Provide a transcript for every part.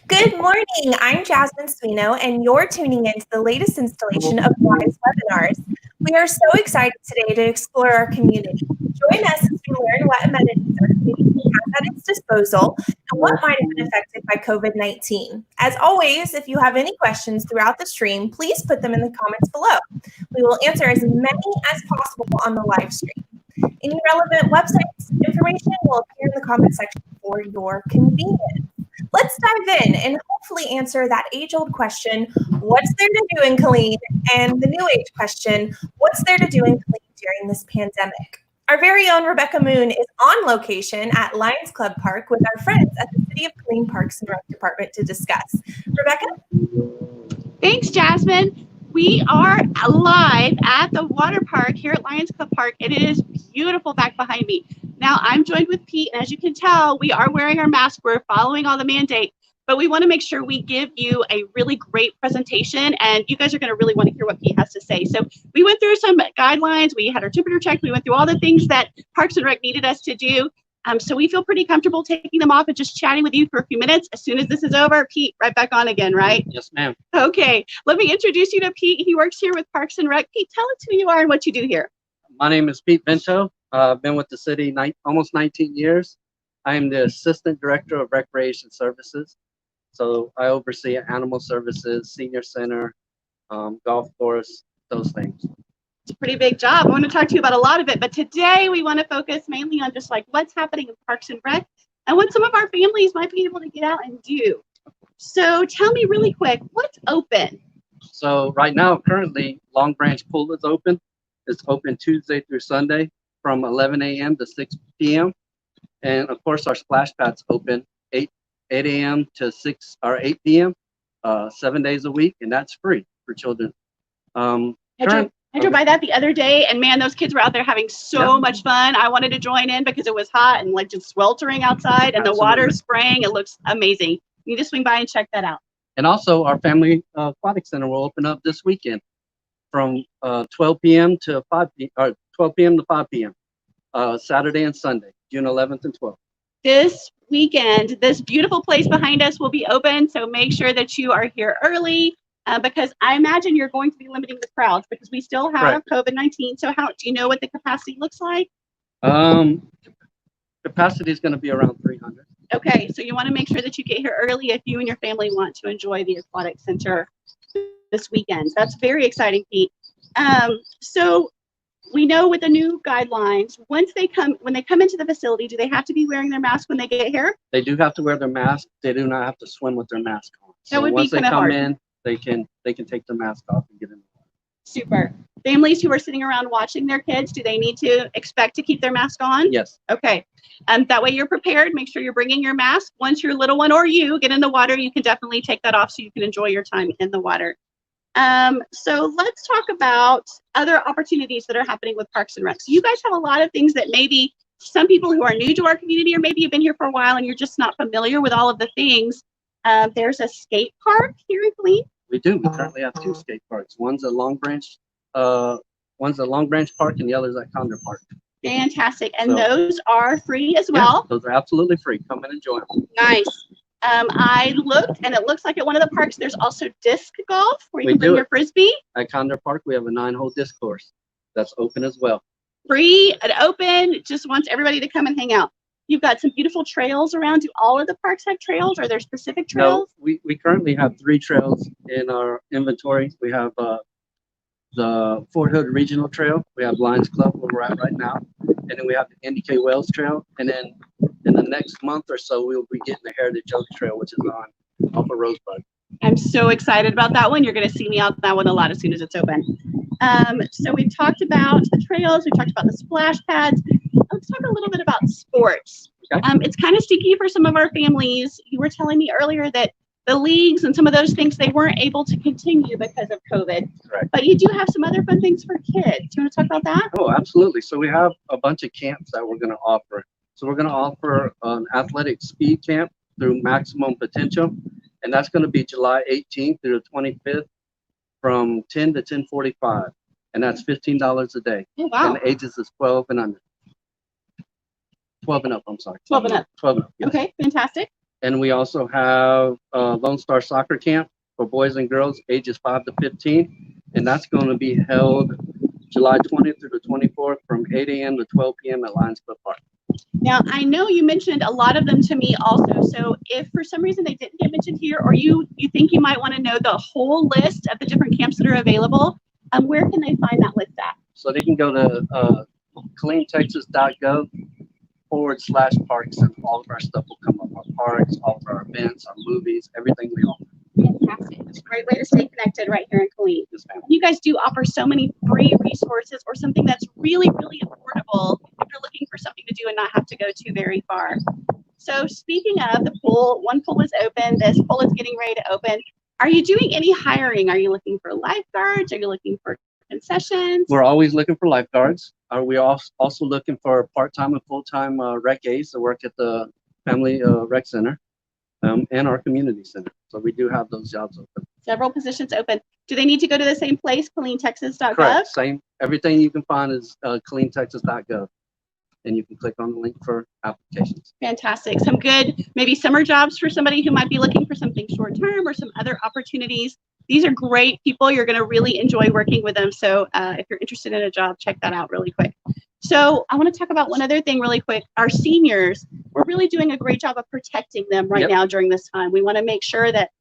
Good morning. I'm Jasmine Swino, and you're tuning in to the latest installation of Wise Webinars. We are so excited today to explore our community. Join us as we learn what amenities our community has at its disposal and what might have been affected by COVID-19. As always, if you have any questions throughout the stream, please put them in the comments below. We will answer as many as possible on the live stream. Any relevant websites information will appear in the comment section for your convenience. Let's dive in and hopefully answer that age-old question, what's there to do in Killeen? And the new age question, what's there to do in Killeen during this pandemic? Our very own Rebecca Moon is on location at Lions Club Park with our friends at the City of Killeen Parks and Rec Department to discuss. Rebecca? Thanks, Jasmine. We are live at the water park here at Lions Club Park, and it is beautiful back behind me. Now, I'm joined with Pete, and as you can tell, we are wearing our mask. We're following all the mandate, but we want to make sure we give you a really great presentation, and you guys are going to really want to hear what Pete has to say. So we went through some guidelines. We had our temperature checked. We went through all the things that Parks and Rec needed us to do. So we feel pretty comfortable taking them off and just chatting with you for a few minutes. As soon as this is over, Pete, right back on again, right? Yes, ma'am. Okay, let me introduce you to Pete. He works here with Parks and Rec. Pete, tell us who you are and what you do here. My name is Pete Bento. I've been with the city almost 19 years. I am the Assistant Director of Recreation Services. So I oversee animal services, senior center, golf course, those things. It's a pretty big job. I want to talk to you about a lot of it, but today we want to focus mainly on just like what's happening in Parks and Rec and what some of our families might be able to get out and do. So tell me really quick, what's open? So right now, currently, Long Branch Pool is open. It's open Tuesday through Sunday from 11 a.m. to 6 p.m. And of course, our splash pad's open 8 a.m. to 8 p.m. 7 days a week, and that's free for children. I drove by that the other day, and man, those kids were out there having so much fun. I wanted to join in because it was hot and like just sweltering outside, and the water spraying. It looks amazing. You need to swing by and check that out. And also, our Family Aquatic Center will open up this weekend from 12 p.m. to 5 p.m. or 12 p.m. to 5 p.m. Saturday and Sunday, June 11th and 12th. This weekend, this beautiful place behind us will be open, so make sure that you are here early. Because I imagine you're going to be limiting the crowds because we still have COVID-19. So how do you know what the capacity looks like? Capacity is going to be around 300. Okay, so you want to make sure that you get here early if you and your family want to enjoy the aquatic center this weekend. That's very exciting, Pete. So we know with the new guidelines, when they come into the facility, do they have to be wearing their mask when they get here? They do have to wear their mask. They do not have to swim with their mask on. That would be kind of hard. Once they come in, they can take the mask off and get in. Super. Families who are sitting around watching their kids, do they need to expect to keep their mask on? Yes. Okay. That way you're prepared. Make sure you're bringing your mask. Once your little one or you get in the water, you can definitely take that off so you can enjoy your time in the water. So let's talk about other opportunities that are happening with Parks and Rec. So you guys have a lot of things that maybe some people who are new to our community, or maybe you've been here for a while and you're just not familiar with all of the things. There's a skate park here in Killeen. We do. We currently have two skate parks. One's at Long Branch Park, and the other's at Condor Park. Fantastic. And those are free as well? Yeah, those are absolutely free. Come in and enjoy them. Nice. I looked, and it looks like at one of the parks there's also disc golf where you can bring your frisbee. At Condor Park, we have a 9-hole disc course that's open as well. Free and open. Just wants everybody to come and hang out. You've got some beautiful trails around. Do all of the parks have trails? Are there specific trails? No, we currently have 3 trails in our inventory. We have the Fort Hood Regional Trail. We have Lions Club where we're at right now. And then we have the Andy K. Wells Trail. And then in the next month or so, we'll be getting the Heritage Oaks Trail, which is off of Rosebud. I'm so excited about that one. You're going to see me out that one a lot as soon as it's open. So we've talked about the trails. We've talked about the splash pads. Let's talk a little bit about sports. Okay. It's kind of sticky for some of our families. You were telling me earlier that the leagues and some of those things, they weren't able to continue because of COVID. Correct. But you do have some other fun things for kids. Do you want to talk about that? Oh, absolutely. So we have a bunch of camps that we're going to offer. So we're going to offer an athletic speed camp through Maximum Potential. And that's going to be July 18th through the 25th from 10 to 10:45. And that's $15 a day. Oh, wow. And the ages is 12 and under. 12 and up, I'm sorry. 12 and up. 12 and up. Yes. Okay, fantastic. And we also have Lone Star Soccer Camp for boys and girls ages 5 to 15. And that's going to be held July 20th through the 24th from 8 a.m. to 12 p.m. at Lions Club Park. Now, I know you mentioned a lot of them to me also. So if for some reason they didn't get mentioned here, or you think you might want to know the whole list of the different camps that are available, where can they find that list at? So they can go to KilleenTexas.gov/parks, and all of our stuff will come up. Our parks, all of our events, our movies, everything we offer. Fantastic. It's a great way to stay connected right here in Killeen. Yes, ma'am. You guys do offer so many free resources, or something that's really, really affordable if you're looking for something to do and not have to go too very far. So speaking of the pool, one pool is open. This pool is getting ready to open. Are you doing any hiring? Are you looking for lifeguards? Are you looking for concessions? We're always looking for lifeguards. We also looking for part-time and full-time rec aides to work at the Family Rec Center and our community center. So we do have those jobs open. Several positions open. Do they need to go to the same place, KilleenTexas.gov? Correct. Same. Everything you can find is KilleenTexas.gov. And you can click on the link for applications. Fantastic. Some good, maybe summer jobs for somebody who might be looking for something short term, or some other opportunities. These are great people. You're going to really enjoy working with them. So if you're interested in a job, check that out really quick. So I want to talk about one other thing really quick. Our seniors, we're really doing a great job of protecting them right now during this time. We want to make sure that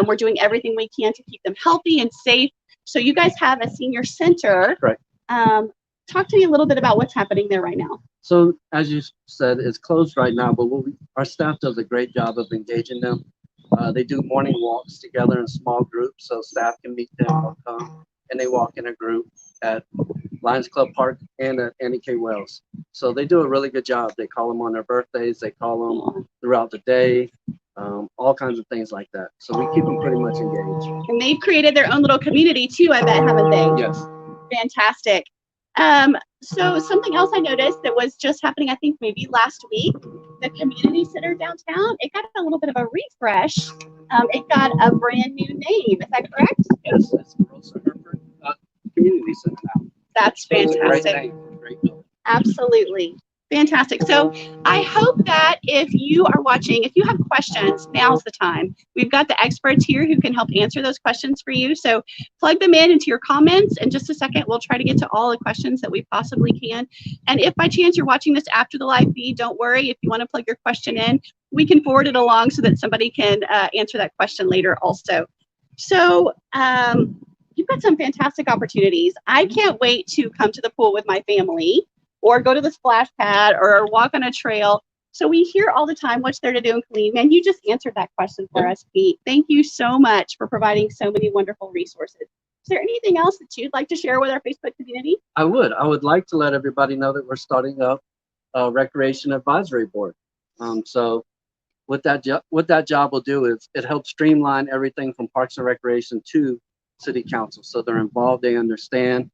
we're doing everything we can to keep them healthy and safe. So you guys have a senior center. Right. Talk to me a little bit about what's happening there right now. So as you said, it's closed right now, but our staff does a great job of engaging them. They do morning walks together in small groups, so staff can meet them or come, and they walk in a group at Lions Club Park and at Annie K. Wells. So they do a really good job. They call them on their birthdays. They call them throughout the day, all kinds of things like that. So we keep them pretty much engaged. And they've created their own little community too, I bet, haven't they? Yes. Fantastic. So something else I noticed that was just happening, I think maybe last week, the community center downtown, it got a little bit of a refresh. It got a brand new name. Is that correct? Yes, it's Rosa Herford Community Center now. That's fantastic. Great name, great building. Absolutely. Fantastic. So I hope that if you are watching, if you have questions, now's the time. We've got the experts here who can help answer those questions for you. So plug them into your comments. In just a second, we'll try to get to all the questions that we possibly can. And if by chance you're watching this after the live feed, don't worry. If you want to plug your question in, we can forward it along so that somebody can answer that question later also. So you've got some fantastic opportunities. I can't wait to come to the pool with my family, or go to the splash pad, or walk on a trail. So we hear all the time what's there to do in Killeen. Man, you just answered that question for us, Pete. Thank you so much for providing so many wonderful resources. Is there anything else that you'd like to share with our Facebook community? I would like to let everybody know that we're starting up a Recreation Advisory Board. So what that job will do is it helps streamline everything from Parks and Recreation to City Council. So they're involved, they understand.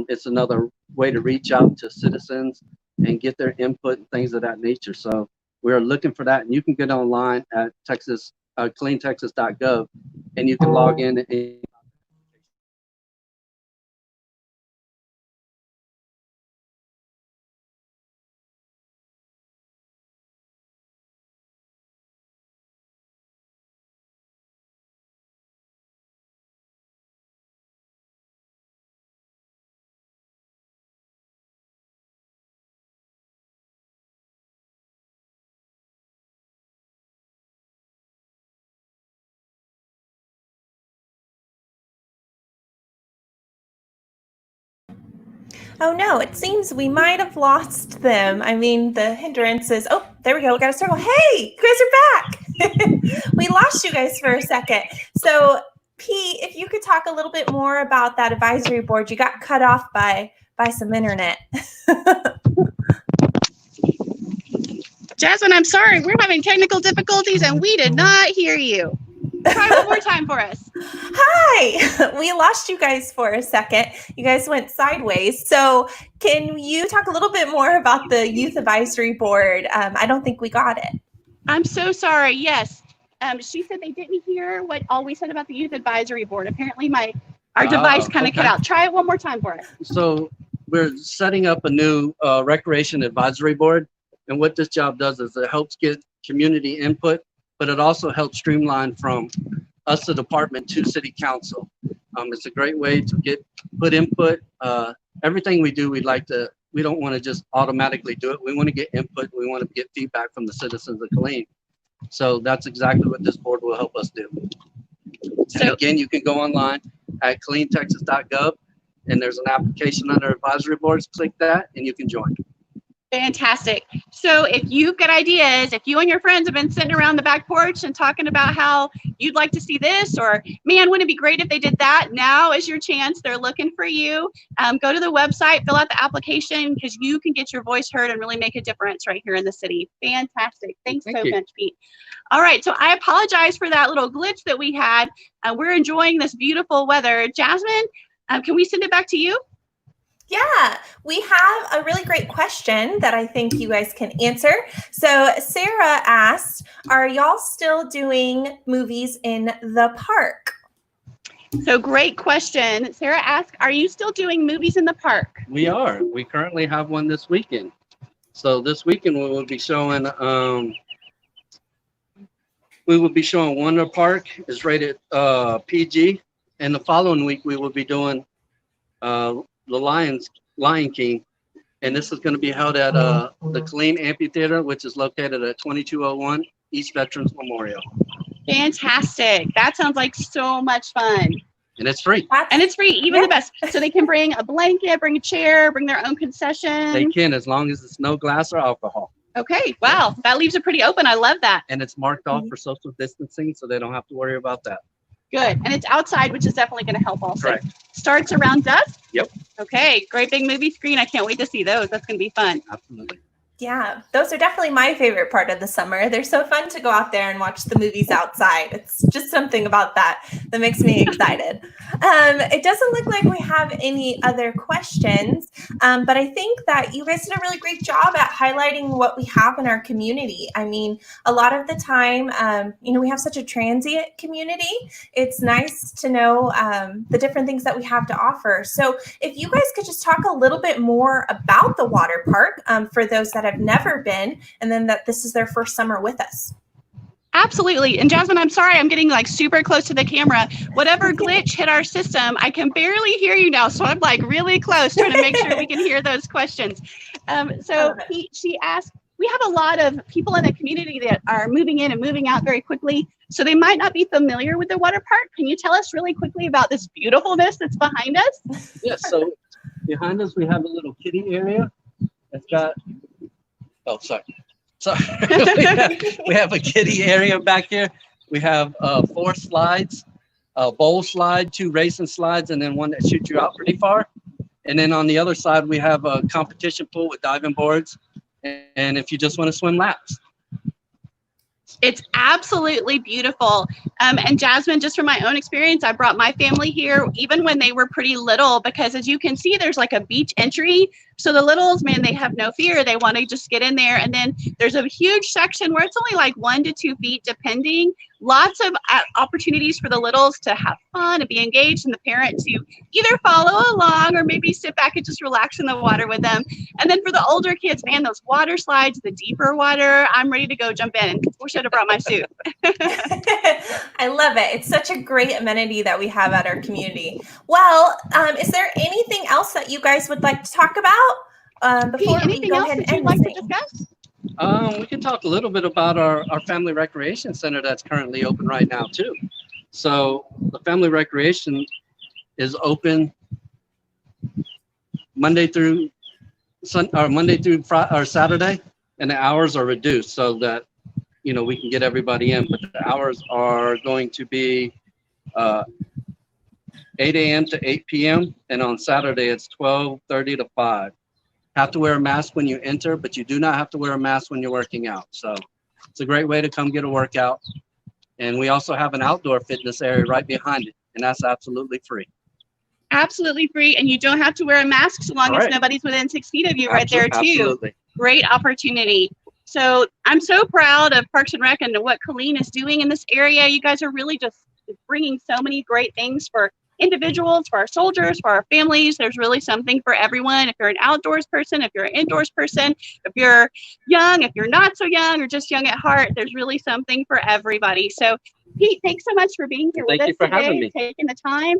It's another way to reach out to citizens and get their input and things of that nature. So we're looking for that, and you can get online at KilleenTexas.gov, and you can log in and Oh no, it seems we might have lost them. I mean, the hindrances. Oh, there we go. We got a circle. Hey, you guys are back. We lost you guys for a second. So, Pete, if you could talk a little bit more about that advisory board. You got cut off by some internet. Jasmine, I'm sorry. We're having technical difficulties and we did not hear you. Try one more time for us. Hi, we lost you guys for a second. You guys went sideways. So can you talk a little bit more about the Youth Advisory Board? I don't think we got it. I'm so sorry. Yes. She said they didn't hear what all we said about the Youth Advisory Board. Apparently our device kind of cut out. Try it one more time for us. So we're setting up a new Recreation Advisory Board. And what this job does is it helps get community input but it also helps streamline from us, the department, to city council. It's a great way to put input. Everything we do, we don't want to just automatically do it. We want to get input. We want to get feedback from the citizens of Killeen. So that's exactly what this board will help us do. And again, you can go online at killeentexas.gov, and there's an application under advisory boards. Click that and you can join. Fantastic. So if you've got ideas, if you and your friends have been sitting around the back porch and talking about how you'd like to see this, or man, wouldn't it be great if they did that? Now is your chance. They're looking for you. Go to the website, fill out the application, because you can get your voice heard and really make a difference right here in the city. Fantastic. Thanks so much, Pete. All right. So I apologize for that little glitch that we had. We're enjoying this beautiful weather. Jasmine, can we send it back to you? Yeah, we have a really great question that I think you guys can answer. So Sarah asked, are y'all still doing movies in the park? So great question. Sarah asked, are you still doing movies in the park? We are. We currently have one this weekend. So this weekend we will be showing Wonder Park is rated PG, and the following week we will be doing the Lion King, and this is going to be held at the Killeen Amphitheater, which is located at 2201 East Veterans Memorial. Fantastic. That sounds like so much fun. And it's free. And it's free, even the best. So they can bring a blanket, bring a chair, bring their own concession. They can, as long as it's no glass or alcohol. Okay, wow. That leaves it pretty open. I love that. And it's marked off for social distancing, so they don't have to worry about that. Good. And it's outside, which is definitely going to help also. Correct. Starts around dusk? Yep. Okay, great big movie screen. I can't wait to see those. That's going to be fun. Absolutely. Yeah, those are definitely my favorite part of the summer. They're so fun to go out there and watch the movies outside. It's just something about that makes me excited. It doesn't look like we have any other questions, but I think that you guys did a really great job at highlighting what we have in our community. I mean, a lot of the time, we have such a transient community. It's nice to know the different things that we have to offer. So if you guys could just talk a little bit more about the water park for those that have never been, and then that this is their first summer with us. Absolutely. And Jasmine, I'm sorry, I'm getting like super close to the camera. Whatever glitch hit our system, I can barely hear you now. So I'm like really close, trying to make sure we can hear those questions. She asked, we have a lot of people in the community that are moving in and moving out very quickly. So they might not be familiar with the water park. Can you tell us really quickly about this beautifulness that's behind us? Yes. So behind us, we have a little kiddie area. It's got, sorry. We have a kiddie area back here. We have 4 slides, a bowl slide, 2 racing slides, and then one that shoots you out pretty far. And then on the other side, we have a competition pool with diving boards. And if you just want to swim laps. It's absolutely beautiful. And Jasmine, just from my own experience, I brought my family here even when they were pretty little, because as you can see, there's like a beach entry. So the littles, man, they have no fear. They want to just get in there. And then there's a huge section where it's only like 1 to 2 feet, depending. Lots of opportunities for the littles to have fun and be engaged, and the parent to either follow along or maybe sit back and just relax in the water with them. And then for the older kids, man, those water slides, the deeper water, I'm ready to go jump in. Wish I'd have brought my suit. I love it. It's such a great amenity that we have at our community. Well, is there anything else that you guys would like to talk about before Pete, we go ahead and end this thing? Discuss? We can talk a little bit about our family recreation center that's currently open right now too. So the family recreation is open Monday through Friday or Saturday, and the hours are reduced so that we can get everybody in. But the hours are going to be 8 a.m. to 8 p.m. and on Saturday it's 12:30 to 5. Have to wear a mask when you enter, but you do not have to wear a mask when you're working out. So it's a great way to come get a workout. And we also have an outdoor fitness area right behind it, and that's absolutely free. Absolutely free, and you don't have to wear a mask so long as nobody's within 6 feet of you right there too. Absolutely. Great opportunity. So I'm so proud of Parks and Rec and what Killeen is doing in this area. You guys are really just bringing so many great things for individuals, for our soldiers, for our families. There's really something for everyone. If you're an outdoors person, if you're an indoors person, if you're young, if you're not so young, or just young at heart, there's really something for everybody. So Pete, thanks so much for being here with us today, taking the time.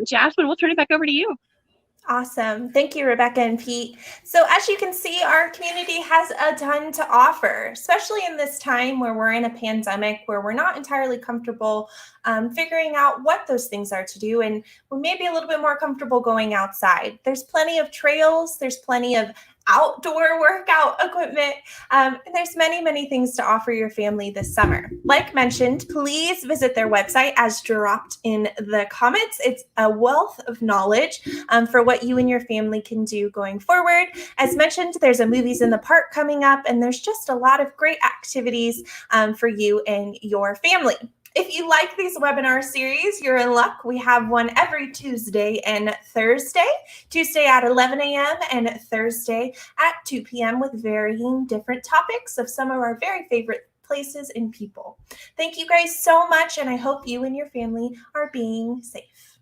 Jasmine, we'll turn it back over to you. Awesome. Thank you, Rebecca and Pete. So as you can see, our community has a ton to offer, especially in this time where we're in a pandemic, where we're not entirely comfortable figuring out what those things are to do. And we may be a little bit more comfortable going outside. There's plenty of trails. There's plenty of outdoor workout equipment. And there's many, many things to offer your family this summer. Like mentioned, please visit their website as dropped in the comments. It's a wealth of knowledge for what you and your family can do going forward. As mentioned, there's a Movies in the Park coming up, and there's just a lot of great activities for you and your family. If you like these webinar series, you're in luck. We have one every Tuesday and Thursday, Tuesday at 11 a.m. and Thursday at 2 p.m. with varying different topics of some of our very favorite places and people. Thank you guys so much, and I hope you and your family are being safe.